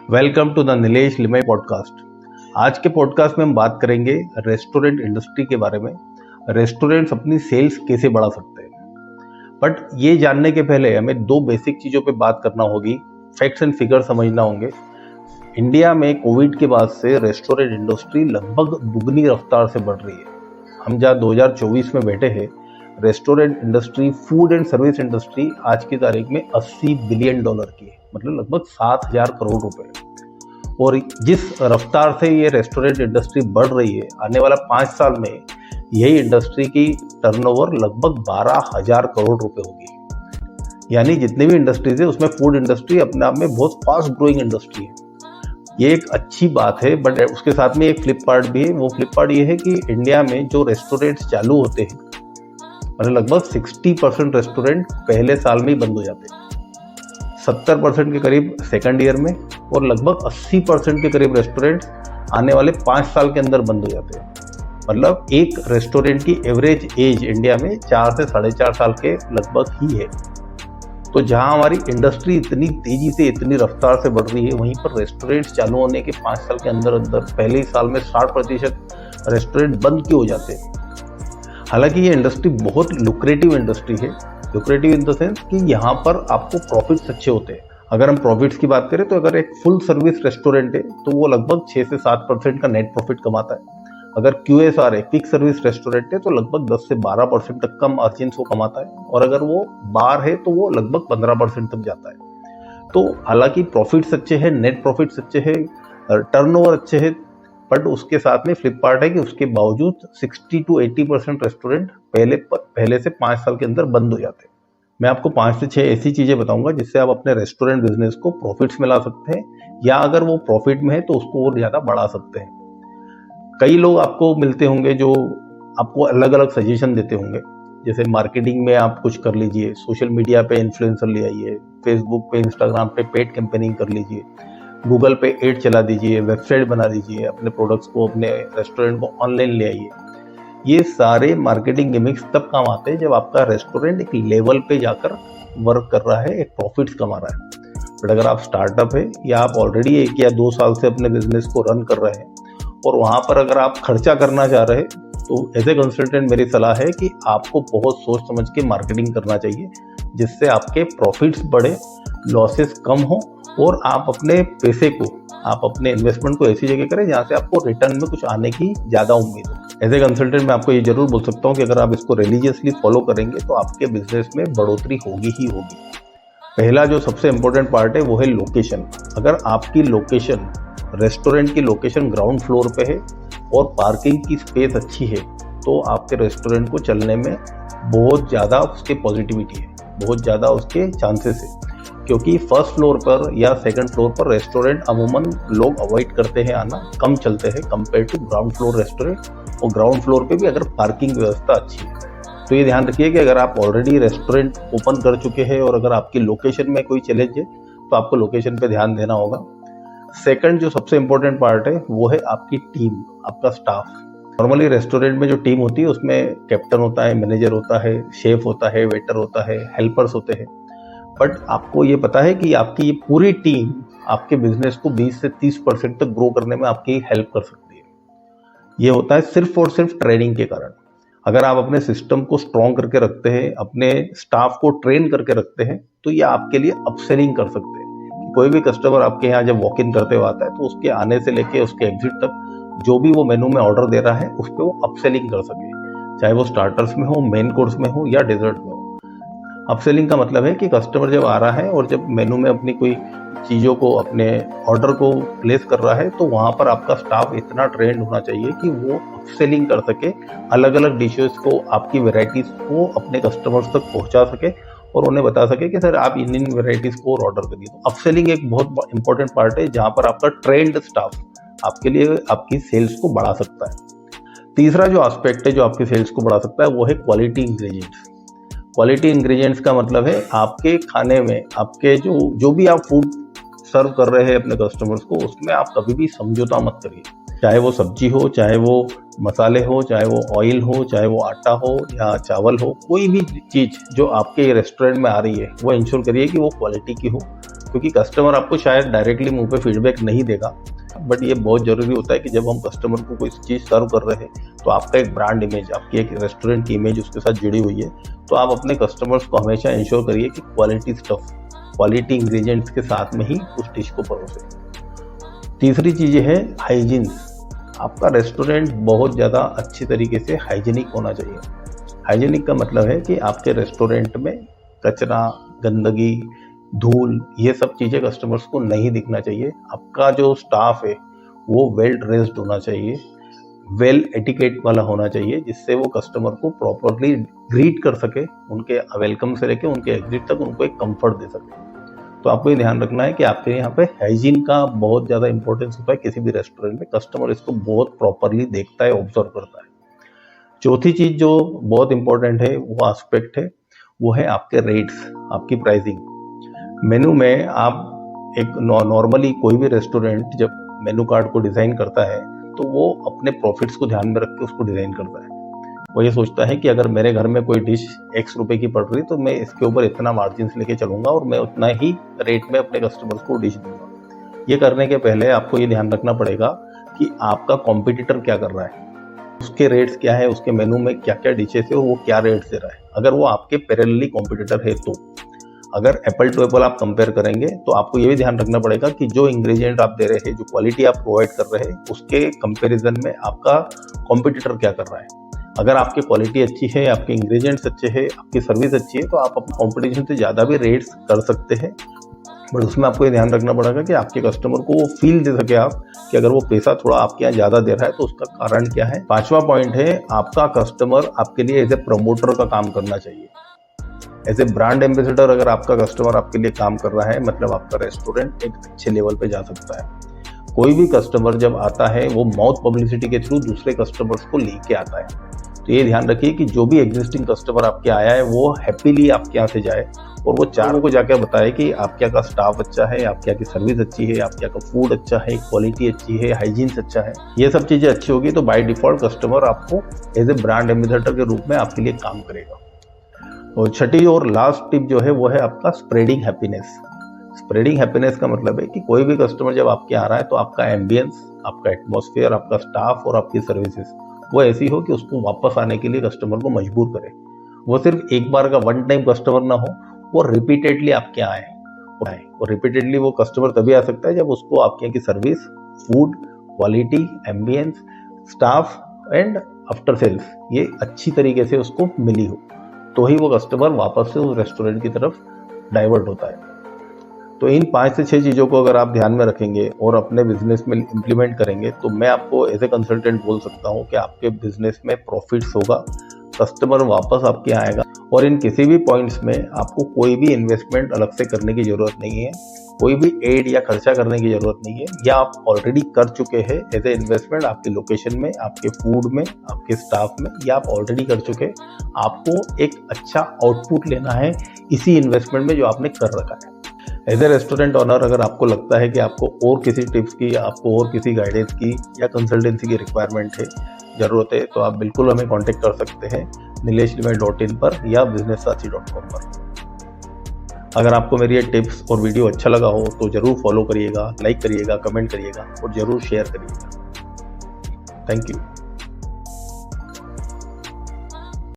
Welcome to the Nilesh Limaye podcast. आज के podcast में हम बात करेंगे रेस्टोरेंट इंडस्ट्री के बारे में। रेस्टोरेंट्स अपनी सेल्स कैसे बढ़ा सकते हैं, बट ये जानने के पहले हमें दो बेसिक चीज़ों पे बात करना होगी, फैक्ट्स एंड फिगर समझना होंगे। इंडिया में कोविड के बाद से रेस्टोरेंट इंडस्ट्री लगभग दुगनी रफ्तार से बढ़ रही है। हम जहाँ 2024 में बैठे हैं, restaurant industry, food and service industry आज की तारीख में $80 बिलियन की है, मतलब लगभग 7,000 करोड़ रुपए। और जिस रफ्तार से ये रेस्टोरेंट इंडस्ट्री बढ़ रही है, आने वाला 5 साल में यही इंडस्ट्री की टर्नओवर लगभग 12,000 करोड़ रुपए होगी। यानी जितनी भी इंडस्ट्रीज है उसमें फूड इंडस्ट्री अपने आप में बहुत फास्ट ग्रोइंग इंडस्ट्री है। ये एक अच्छी बात है, बट उसके साथ में एक फ्लिप पार्ट भी है। वो फ्लिप पार्ट ये है कि इंडिया में जो रेस्टोरेंट्स चालू होते हैं, मतलब लगभग 60% रेस्टोरेंट पहले साल में ही बंद हो जाते हैं, 70% के करीब सेकंड ईयर में, और लगभग 80% के करीब रेस्टोरेंट आने वाले 5 साल के अंदर बंद हो जाते हैं। मतलब एक रेस्टोरेंट की एवरेज एज इंडिया में 4 से 4.5 साल के लगभग ही है। तो जहां हमारी इंडस्ट्री इतनी तेजी से, इतनी रफ्तार से बढ़ रही है, वहीं पर रेस्टोरेंट्स चालू होने के 5 साल के अंदर पहले ही साल में 60% रेस्टोरेंट बंद क्यों हो जाते हैं। हालांकि ये इंडस्ट्री बहुत लुक्रेटिव इंडस्ट्री है। लुक्रेटिव इन द सेंस कि यहाँ पर आपको प्रॉफिट्स अच्छे होते हैं। अगर हम प्रॉफिट्स की बात करें तो अगर एक फुल सर्विस रेस्टोरेंट है तो वो लगभग 6 से 7% का नेट प्रॉफिट कमाता है। अगर QSR है, क्विक सर्विस रेस्टोरेंट है, तो लगभग 10 से 12% तक कम मार्जिन्स वो कमाता है। और अगर वो बार है तो वो लगभग 15% तक जाता है। तो हालांकि प्रॉफिट्स अच्छे हैं, नेट प्रॉफिट्स अच्छे हैं, टर्नओवर अच्छे हैं, बट उसके साथ में फ्लिप पार्ट है कि उसके बावजूद 60 to 80% रेस्टोरेंट पहले से 5 साल के अंदर बंद हो जाते हैं। मैं आपको 5 से 6 ऐसी चीज़ें बताऊंगा जिससे आप अपने रेस्टोरेंट बिजनेस को प्रॉफिट्स में ला सकते हैं, या अगर वो प्रॉफिट में है तो उसको और ज़्यादा बढ़ा सकते हैं। कई लोग आपको मिलते होंगे जो आपको अलग अलग सजेशन देते होंगे, जैसे मार्केटिंग में आप कुछ कर लीजिए, सोशल मीडिया पे इन्फ्लुएंसर ले आइए, फेसबुक पे, इंस्टाग्राम पे पेड कैंपेनिंग कर लीजिए, गूगल पे एड चला दीजिए, वेबसाइट बना दीजिए, अपने प्रोडक्ट्स को, अपने रेस्टोरेंट को ऑनलाइन ले आइए। ये सारे मार्केटिंग गिमिक्स तब काम आते हैं जब आपका रेस्टोरेंट एक लेवल पे जाकर वर्क कर रहा है, एक प्रॉफिट्स कमा रहा है। बट अगर आप स्टार्टअप है या आप ऑलरेडी 1 या 2 साल से अपने बिजनेस को रन कर रहे हैं और वहाँ पर अगर आप खर्चा करना चाह रहे हैं, तो एज ए कंसल्टेंट मेरी सलाह है कि आपको बहुत सोच समझ के मार्केटिंग करना चाहिए, जिससे आपके प्रॉफिट्स बढ़े, लॉसेस कम हो, और आप अपने पैसे को, आप अपने इन्वेस्टमेंट को ऐसी जगह करें जहाँ से आपको रिटर्न में कुछ आने की ज़्यादा उम्मीद हो। एज ए कंसल्टेंट मैं आपको ये जरूर बोल सकता हूँ कि अगर आप इसको रिलीजियसली फॉलो करेंगे तो आपके बिजनेस में बढ़ोतरी होगी ही होगी। पहला जो सबसे इम्पोर्टेंट पार्ट है वो है लोकेशन। अगर आपकी लोकेशन, रेस्टोरेंट की लोकेशन ग्राउंड फ्लोर पे है और पार्किंग की स्पेस अच्छी है, तो आपके रेस्टोरेंट को चलने में बहुत ज़्यादा उसके पॉजिटिविटी है, बहुत ज़्यादा उसके चांसेस है। क्योंकि फर्स्ट फ्लोर पर या सेकंड फ्लोर पर रेस्टोरेंट अमूमन लोग अवॉइड करते हैं आना, कम चलते हैं compare to ground floor restaurant. और ग्राउंड फ्लोर पे भी अगर पार्किंग व्यवस्था अच्छी है, तो ये ध्यान रखिए कि अगर आप ऑलरेडी रेस्टोरेंट ओपन कर चुके हैं और अगर आपकी लोकेशन में कोई चैलेंज है तो आपको लोकेशन पे ध्यान देना होगा। सेकंड जो सबसे इम्पोर्टेंट पार्ट है वो है आपकी टीम, आपका स्टाफ। नॉर्मली रेस्टोरेंट में जो टीम होती है उसमें कैप्टन होता है, मैनेजर होता है, शेफ होता है, वेटर होता है, हेल्पर्स होते हैं। बट आपको ये पता है कि आपकी ये पूरी टीम आपके बिजनेस को 20 से 30% तक ग्रो करने में आपकी हेल्प कर सकती है। ये होता है सिर्फ और सिर्फ ट्रेनिंग के कारण। अगर आप अपने सिस्टम को स्ट्रॉन्ग करके रखते हैं, अपने स्टाफ को ट्रेन करके रखते हैं, तो ये आपके लिए अपसेलिंग कर सकते हैं। कोई भी कस्टमर आपके यहाँ जब वॉक इन करते हुए आता है तो उसके आने से लेके उसके एग्जिट तक जो भी वो मेनू में ऑर्डर दे रहा है उस पर वो अपसेलिंग कर सके, चाहे वो स्टार्टर्स में हो, मेन कोर्स में हो या डेजर्ट में हो। अपसेलिंग का मतलब है कि कस्टमर जब आ रहा है और जब मेनू में अपनी कोई चीज़ों को, अपने ऑर्डर को प्लेस कर रहा है, तो वहाँ पर आपका स्टाफ इतना ट्रेंड होना चाहिए कि वो अपसेलिंग कर सके, अलग अलग डिशेस को, आपकी वेराइटीज़ को अपने कस्टमर्स तक पहुँचा सके और उन्हें बता सके कि सर आप इन वेराइटीज़ को और ऑर्डर करिए। तो अपसेलिंग एक बहुत इंपॉर्टेंट पार्ट है जहाँ पर आपका ट्रेंड स्टाफ आपके लिए आपकी सेल्स को बढ़ा सकता है। तीसरा जो एस्पेक्ट है जो आपकी सेल्स को बढ़ा सकता है वो है क्वालिटी इंग्रेडिएंट्स। क्वालिटी इंग्रेडिएंट्स का मतलब है आपके खाने में, आपके जो भी आप फूड सर्व कर रहे हैं अपने कस्टमर्स को, उसमें आप कभी भी समझौता मत करिए। चाहे वो सब्जी हो, चाहे वो मसाले हो, चाहे वो ऑयल हो, चाहे वो आटा हो या चावल हो, कोई भी चीज़ जो आपके रेस्टोरेंट में आ रही है वो इंश्योर करिए कि वो क्वालिटी की हो, क्योंकि कस्टमर आपको शायद डायरेक्टली मुंह पे फीडबैक नहीं देगा, बट ये बहुत ज़रूरी होता है कि जब हम कस्टमर को कोई चीज़ सर्व कर रहे हैं तो आपका एक ब्रांड इमेज, आपकी एक रेस्टोरेंट की इमेज उसके साथ जुड़ी हुई है, तो आप अपने कस्टमर्स को हमेशा इंश्योर करिए कि क्वालिटी स्टफ, क्वालिटी इंग्रेडिएंट्स के साथ में ही उस डिश को परोसें। तीसरी चीज़ है हाइजीन। आपका रेस्टोरेंट बहुत ज़्यादा अच्छी तरीके से हाइजीनिक होना चाहिए। हाइजीनिक का मतलब है कि आपके रेस्टोरेंट में कचरा, गंदगी, धूल, ये सब चीज़ें कस्टमर्स को नहीं दिखना चाहिए। आपका जो स्टाफ है वो वेल ड्रेस्ड होना चाहिए, वेल एटिकेट वाला होना चाहिए, जिससे वो कस्टमर को प्रॉपरली ग्रीट कर सके, उनके वेलकम से लेके उनके एग्जिट तक उनको एक कंफर्ट दे सके। तो आपको ये ध्यान रखना है कि आपके यहाँ पे हाइजीन का बहुत ज़्यादा इंपॉर्टेंस होता है किसी भी रेस्टोरेंट में। कस्टमर इसको बहुत प्रॉपरली देखता है, ऑब्जर्व करता है। चौथी चीज़ जो बहुत इंपॉर्टेंट है, वो एस्पेक्ट है, वो है आपके रेट्स, आपकी प्राइसिंग। मेनू में आप एक नॉर्मली कोई भी रेस्टोरेंट जब मेनू कार्ड को डिज़ाइन करता है तो वो अपने प्रॉफिट्स को ध्यान में रख के उसको डिज़ाइन करता है। वो ये सोचता है कि अगर मेरे घर में कोई डिश X रुपए की पड़ रही तो मैं इसके ऊपर इतना मार्जिन लेके चलूंगा और मैं उतना ही रेट में अपने कस्टमर्स को डिश दूंगा। ये करने के पहले आपको ये ध्यान रखना पड़ेगा कि आपका कॉम्पिटिटर क्या कर रहा है, उसके रेट्स क्या है, उसके मेनू में क्या क्या डिशेस है और वो क्या रेट्स दे रहा है। अगर वो आपके पैरेलली कॉम्पिटिटर है तो अगर एप्पल टू एप्पल आप कंपेयर करेंगे तो आपको ये भी ध्यान रखना पड़ेगा कि जो इंग्रेडिएंट आप दे रहे हैं, जो क्वालिटी आप प्रोवाइड कर रहे हैं, उसके कंपैरिजन में आपका कॉम्पिटिटर क्या कर रहा है। अगर आपकी क्वालिटी अच्छी है, आपके इंग्रेडिएंट्स अच्छे हैं, आपकी सर्विस अच्छी है, तो आप अपने कॉम्पिटिशन से ज़्यादा भी रेट्स कर सकते हैं। बट उसमें आपको ये ध्यान रखना पड़ेगा कि आपके कस्टमर को वो फील दे सके आप कि अगर वो पैसा थोड़ा आपके यहाँ ज़्यादा दे रहा है तो उसका कारण क्या है। पांचवा पॉइंट है, आपका कस्टमर आपके लिए एज ए प्रमोटर का काम करना चाहिए। एज ए ब्रांड एम्बेसडर अगर आपका कस्टमर आपके लिए काम कर रहा है, मतलब आपका रेस्टोरेंट एक अच्छे लेवल पे जा सकता है। कोई भी कस्टमर जब आता है वो माउथ पब्लिसिटी के थ्रू दूसरे कस्टमर्स को लेके आता है। तो ये ध्यान रखिए कि जो भी एग्जिस्टिंग कस्टमर आपके आया है वो हैप्पीली आपके यहाँ से जाए और वो चारों को जाकर बताए कि आपके यहाँ का स्टाफ अच्छा है, आपके यहाँ की सर्विस अच्छी है, आपके यहाँ का फूड अच्छा है, क्वालिटी अच्छी है, हाइजीन अच्छा है। ये सब चीज़ें अच्छी होगी तो बाय डिफॉल्ट कस्टमर आपको एज ए ब्रांड एम्बेसडर के रूप में आपके लिए काम करेगा। और छठी और लास्ट टिप जो है वो है आपका स्प्रेडिंग हैप्पीनेस। स्प्रेडिंग हैप्पीनेस का मतलब है कि कोई भी कस्टमर जब आपके आ रहा है तो आपका एम्बियंस, आपका एटमॉस्फेयर, आपका स्टाफ और आपकी सर्विसेज वो ऐसी हो कि उसको वापस आने के लिए कस्टमर को मजबूर करे। वो सिर्फ एक बार का वन टाइम कस्टमर ना हो, वो रिपीटेडली आपके आए। और रिपीटेडली वो कस्टमर तभी आ सकता है जब उसको आपके यहाँ की service, food, quality, ambience, staff and after sales ये अच्छी तरीके से उसको मिली हो, तो ही वो कस्टमर वापस से उस रेस्टोरेंट की तरफ डाइवर्ट होता है। तो इन 5 से 6 चीज़ों को अगर आप ध्यान में रखेंगे और अपने बिजनेस में इम्प्लीमेंट करेंगे तो मैं आपको एज ए कंसल्टेंट बोल सकता हूँ कि आपके बिजनेस में प्रॉफिट्स होगा, कस्टमर वापस आपके आएगा और इन किसी भी पॉइंट्स में आपको कोई भी इन्वेस्टमेंट अलग से करने की ज़रूरत नहीं है, कोई भी एड या खर्चा करने की ज़रूरत नहीं है। या आप ऑलरेडी कर चुके हैं एज ए इन्वेस्टमेंट आपके लोकेशन में, आपके फूड में, आपके स्टाफ में, या आप ऑलरेडी कर चुके हैं। आपको एक अच्छा आउटपुट लेना है इसी इन्वेस्टमेंट में जो आपने कर रखा है। एज ए रेस्टोरेंट ओनर अगर आपको लगता है कि आपको और किसी टिप्स की, आपको और किसी गाइडेंस की या कंसल्टेंसी की रिक्वायरमेंट है, ज़रूरत है, तो आप बिल्कुल हमें कांटेक्ट कर सकते हैं nileshlimaye.in पर या businesssathi.com पर। अगर आपको मेरी ये टिप्स और वीडियो अच्छा लगा हो तो ज़रूर फॉलो करिएगा, लाइक करिएगा, कमेंट करिएगा और ज़रूर शेयर करिएगा। Thank you.